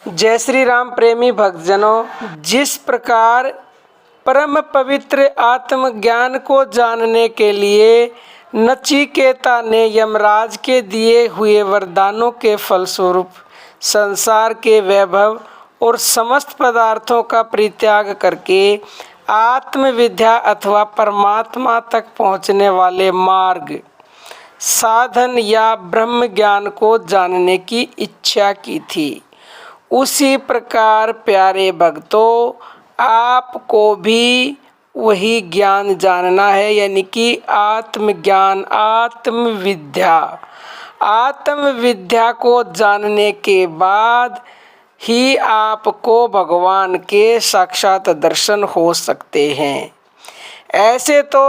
जय श्री राम प्रेमी भक्तजनों, जिस प्रकार परम पवित्र आत्मज्ञान को जानने के लिए नचिकेता ने यमराज के दिए हुए वरदानों के फलस्वरूप संसार के वैभव और समस्त पदार्थों का परित्याग करके आत्मविद्या अथवा परमात्मा तक पहुँचने वाले मार्ग, साधन या ब्रह्म ज्ञान को जानने की इच्छा की थी, उसी प्रकार प्यारे भक्तों, आपको भी वही ज्ञान जानना है, यानी कि आत्मज्ञान, आत्मविद्या। आत्मविद्या को जानने के बाद ही आपको भगवान के साक्षात दर्शन हो सकते हैं। ऐसे तो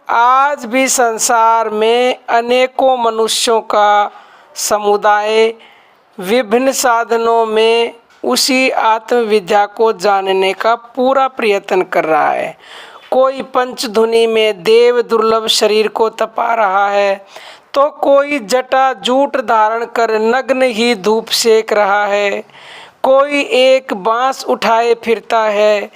आज भी संसार में अनेकों मनुष्यों का समुदाय विभिन्न साधनों में उसी आत्मविद्या को जानने का पूरा प्रयत्न कर रहा है। कोई पंचधुनी में देव दुर्लभ शरीर को तपा रहा है, तो कोई जटा जूट धारण कर नग्न ही धूप सेक रहा है, कोई एक बांस उठाए फिरता है,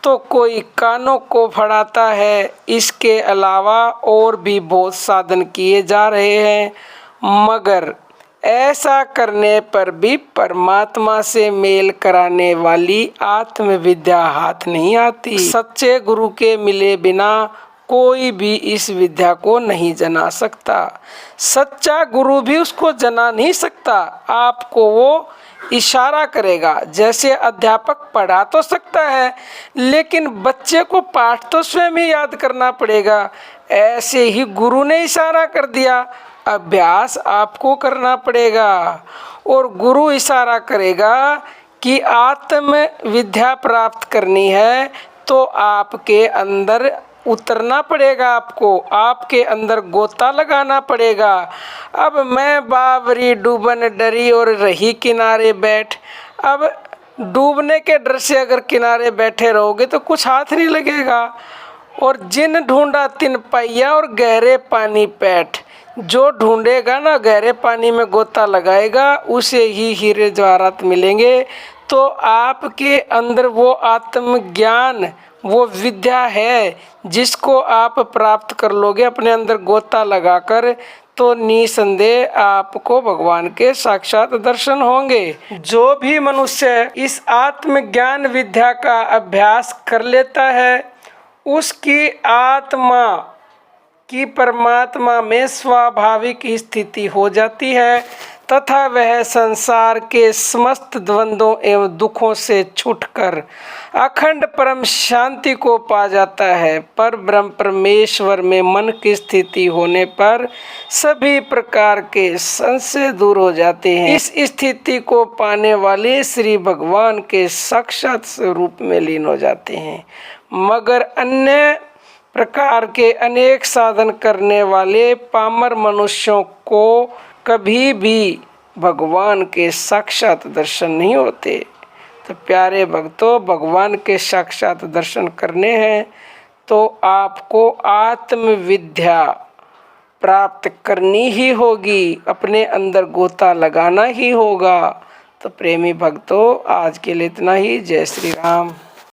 तो कोई कानों को फड़ाता है। इसके अलावा और भी बहुत साधन किए जा रहे हैं, मगर ऐसा करने पर भी परमात्मा से मेल कराने वाली आत्मविद्या हाथ नहीं आती। सच्चे गुरु के मिले बिना कोई भी इस विद्या को नहीं जना सकता। सच्चा गुरु भी उसको जना नहीं सकता। आपको वो इशारा करेगा। जैसे अध्यापक पढ़ा तो सकता है, लेकिन बच्चे को पाठ तो स्वयं ही याद करना पड़ेगा। ऐसे ही गुरु ने इशारा कर दिया, अभ्यास आपको करना पड़ेगा। और गुरु इशारा करेगा कि आत्म विद्या प्राप्त करनी है, तो आपके अंदर उतरना पड़ेगा, आपके अंदर गोता लगाना पड़ेगा। अब मैं बावरी डूबन डरी और रही किनारे बैठ। अब डूबने के डर से अगर किनारे बैठे रहोगे तो कुछ हाथ नहीं लगेगा। और जिन ढूंढा तिन पाइया और गहरे पानी पैठ। जो ढूंढेगा ना, गहरे पानी में गोता लगाएगा, उसे ही हीरे जवाहरात मिलेंगे। तो आपके अंदर वो आत्मज्ञान, वो विद्या है, जिसको आप प्राप्त कर लोगे अपने अंदर गोता लगाकर, तो निसंदेह आपको भगवान के साक्षात दर्शन होंगे। जो भी मनुष्य इस आत्मज्ञान विद्या का अभ्यास कर लेता है, उसकी आत्मा की परमात्मा में स्वाभाविक स्थिति हो जाती है, तथा वह संसार के समस्त द्वंद्वों एवं दुखों से छूटकर अखंड परम शांति को पा जाता है। पर ब्रह्म परमेश्वर में मन की स्थिति होने पर सभी प्रकार के संशय दूर हो जाते हैं। इस स्थिति को पाने वाले श्री भगवान के साक्षात स्वरूप में लीन हो जाते हैं। मगर अन्य प्रकार के अनेक साधन करने वाले पामर मनुष्यों को कभी भी भगवान के साक्षात दर्शन नहीं होते। तो प्यारे भक्तों, भगवान के साक्षात दर्शन करने हैं तो आपको आत्मविद्या प्राप्त करनी ही होगी, अपने अंदर गोता लगाना ही होगा। तो प्रेमी भक्तों, आज के लिए इतना ही। जय श्री राम।